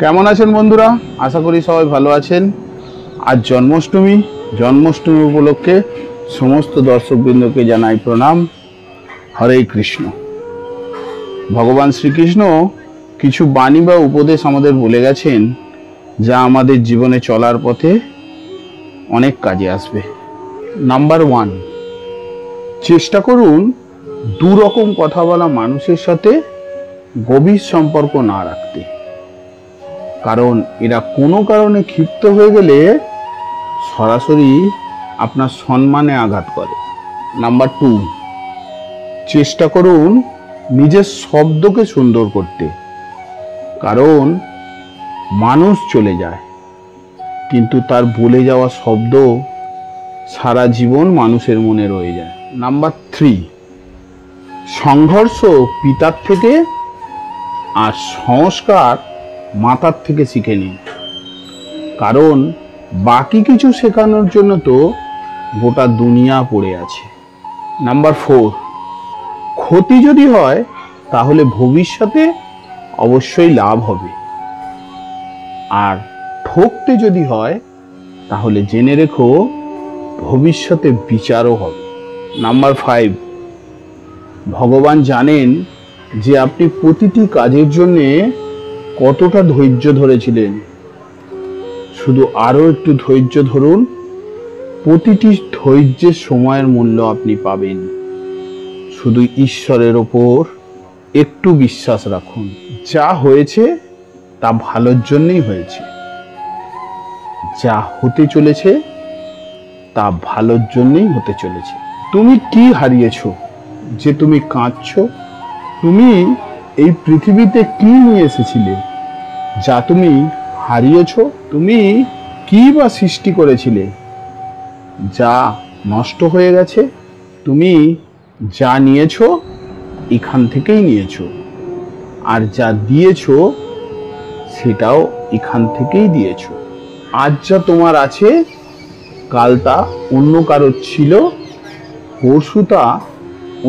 কেমন আছেন বন্ধুরা? আশা করি সবাই ভালো আছেন। আজ জন্মাষ্টমী উপলক্ষে সমস্ত দর্শকবৃন্দকে জানাই প্রণাম। হরে কৃষ্ণ। ভগবান শ্রীকৃষ্ণ কিছু বাণী বা উপদেশ আমাদের বলে গেছেন, যা আমাদের জীবনে চলার পথে অনেক কাজে আসবে। নাম্বার 1, চেষ্টা করুন দুরকম কথা বলা মানুষের সাথে গভীর সম্পর্ক না রাখতে, কারণ এরা কোনো কারণে ক্ষিপ্ত হয়ে গেলে সরাসরি আপনার সম্মানে আঘাত করে। নাম্বার 2, চেষ্টা করুন নিজের শব্দকে সুন্দর করতে, কারণ মানুষ চলে যায় কিন্তু তার বলে যাওয়া শব্দ সারা জীবন মানুষের মনে রয়ে যায়। নাম্বার 3, সংঘর্ষ পিতার থেকে আর সংস্কার মাতার থেকে শিখে নিন, কারণ বাকি কিছু শেখানোর জন্য তো গোটা দুনিয়া পড়ে আছে। নাম্বার 4, ক্ষতি যদি হয় তাহলে ভবিষ্যতে অবশ্যই লাভ হবে, আর ঠকতে যদি হয় তাহলে জেনে রেখো ভবিষ্যতে বিচারও হবে। নাম্বার 5, ভগবান জানেন যে আপনি প্রতিটি কাজের জন্য কতটা ধৈর্য ধরেছিলেন। শুধু আরো একটু ধৈর্য ধরুন, প্রতিটি ধৈর্যের সময়ের মূল্য আপনি পাবেন। শুধু ঈশ্বরের ওপর একটু বিশ্বাস রাখুন। যা হয়েছে তা ভালোর জন্যই হয়েছে, যা হতে চলেছে তা ভালোর জন্যই হতে চলেছে। তুমি কি হারিয়েছো যে তুমি কাঁদছো? তুমি এই পৃথিবীতে কি নিয়ে এসেছিলে যা তুমি হারিয়েছো? তুমি কি বা সৃষ্টি করেছিলে যা নষ্ট হয়ে গেছে? তুমি যা নিয়েছো এখান থেকেই নিয়েছো, আর যা দিয়েছো সেটাও এখান থেকেই দিয়েছো। আজ যা তোমার আছে কাল তা অন্য কারোর ছিল, পরশু তা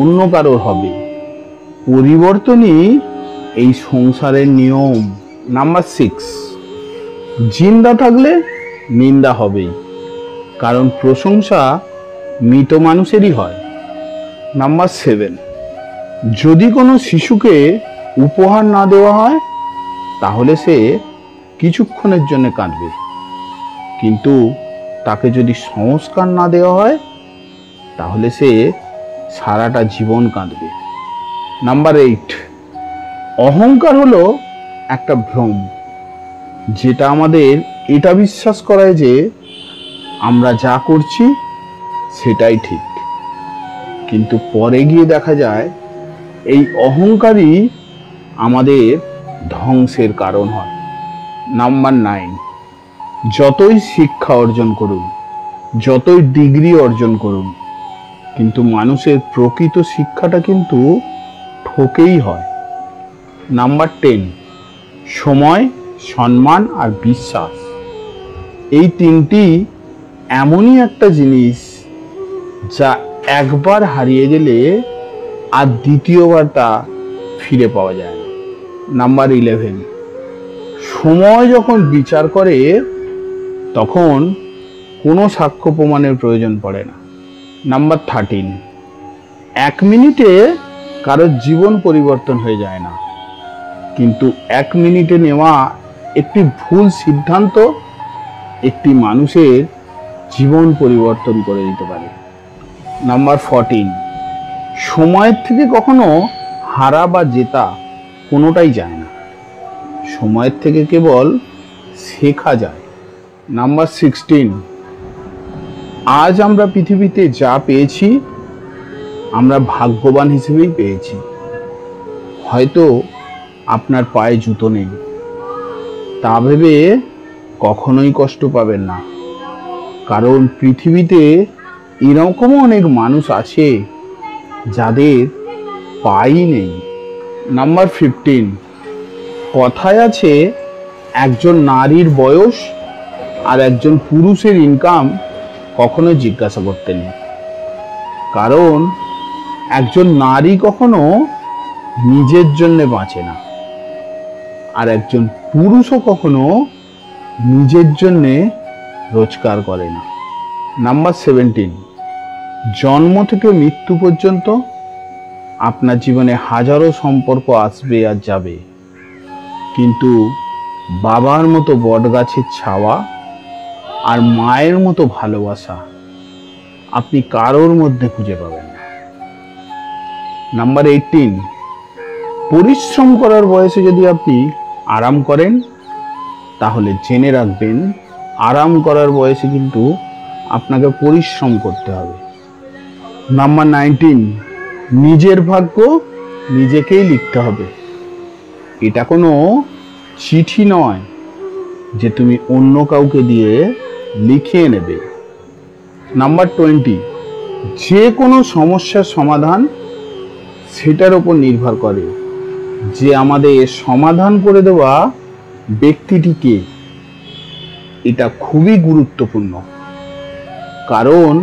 অন্য কারোর হবে। পরিবর্তনই এই সংসারের নিয়ম। নাম্বার 6, জিন্দা থাকলে নিন্দা হবেই, কারণ প্রশংসা মৃত মানুষেরই হয়। নাম্বার 7, যদি কোনো শিশুকে উপহার না দেওয়া হয় তাহলে সে কিছুক্ষণের জন্য কাঁদবে, কিন্তু তাকে যদি সংস্কার না দেওয়া হয় তাহলে সে সারাটা জীবন কাঁদবে। নাম্বার 8, অহংকার হলো একটা ভ্রম, যেটা আমাদের এটা বিশ্বাস করায় যে আমরা যা করছি সেটাই ঠিক, কিন্তু পরে গিয়ে দেখা যায় এই অহংকারই আমাদের ধ্বংসের কারণ হয়। নাম্বার 9, যতই শিক্ষা অর্জন করুন, যতই ডিগ্রি অর্জন করুন, কিন্তু মানুষের প্রকৃত শিক্ষাটা কিন্তু ঠকেই হয়। নাম্বার 10, সময়, সম্মান আর বিশ্বাস, এই তিনটি এমনই একটা জিনিস যা একবার হারিয়ে গেলে আর দ্বিতীয়বার তা ফিরে পাওয়া যায় না। নাম্বার 11, সময় যখন বিচার করে তখন কোনো সাক্ষ্য প্রমাণের প্রয়োজন পড়ে না। নাম্বার 13, 1 মিনিটে কারোর জীবন পরিবর্তন হয়ে যায় না, কিন্তু 1 মিনিটে নেওয়া একটি ভুল সিদ্ধান্ত একটি মানুষের জীবন পরিবর্তন করে দিতে পারে। নাম্বার 14, সময়ের থেকে কখনো হারা বা জেতা কোনোটাই যায় না, সময়ের থেকে কেবল শেখা যায়। নাম্বার 16, আজ আমরা পৃথিবীতে যা পেয়েছি আমরা ভাগ্যবান হিসেবেই পেয়েছি। হয়তো আপনার পায়ে জুতো নেই, তা ভেবে কখনোই কষ্ট পাবেন না, কারণ পৃথিবীতে এরকমও অনেক মানুষ আছে যাদের পাই নেই। নাম্বার 15, কথায় আছে একজন নারীর বয়স আর একজন পুরুষের ইনকাম কখনো জিজ্ঞাসা করতে নেই, কারণ একজন নারী কখনো নিজের জন্য বাঁচে না, আর একজন পুরুষও কখনো নিজের জন্যে রোজগার করে না। নাম্বার 17, জন্ম থেকে মৃত্যু পর্যন্ত আপনার জীবনে হাজারো সম্পর্ক আসবে আর যাবে, কিন্তু বাবার মতো বটগাছের ছাওয়া আর মায়ের মতো ভালোবাসা আপনি কারোর মধ্যে খুঁজে পাবেন না। নাম্বার 18, পরিশ্রম করার বয়সে যদি আপনি আরাম করেন, তাহলে জেনে রাখবেন আরাম করার বয়সে কিন্তু আপনাকে পরিশ্রম করতে হবে। নাম্বার 19, নিজের ভাগ্য নিজেকেই লিখতে হবে। এটা কোনো চিঠি নয় যে তুমি অন্য কাউকে দিয়ে লিখিয়ে নেবে। নাম্বার 20, যে কোনো সমস্যার সমাধান সেটার উপর নির্ভর করে যে আমাদের সমাধান করে দেওয়া ব্যক্তিটিকে। এটা খুবই গুরুত্বপূর্ণ, কারণ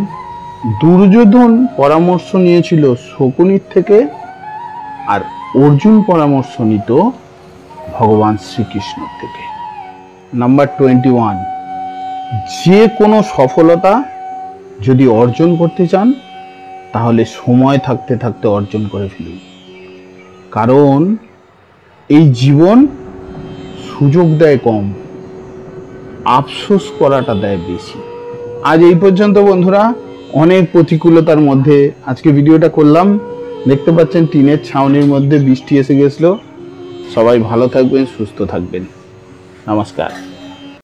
দুর্যোধন পরামর্শ নিয়েছিল শকুনির থেকে, আর অর্জুন পরামর্শ নিত ভগবান শ্রীকৃষ্ণর থেকে। নাম্বার 21, যে কোনো সফলতা যদি অর্জন করতে চান, তাহলে সময় থাকতে থাকতে অর্জন করে ফেলুন, কারণ এই জীবন সুযোগ দেয় কম, আফসোস করাটা দেয় বেশি। আজ এই পর্যন্ত বন্ধুরা, অনেক প্রতিকূলতার মধ্যে আজকে ভিডিওটা করলাম। দেখতে পাচ্ছেন টিনের ছাউনির মধ্যে বৃষ্টি এসে গেছিল। সবাই ভালো থাকবেন, সুস্থ থাকবেন। নমস্কার।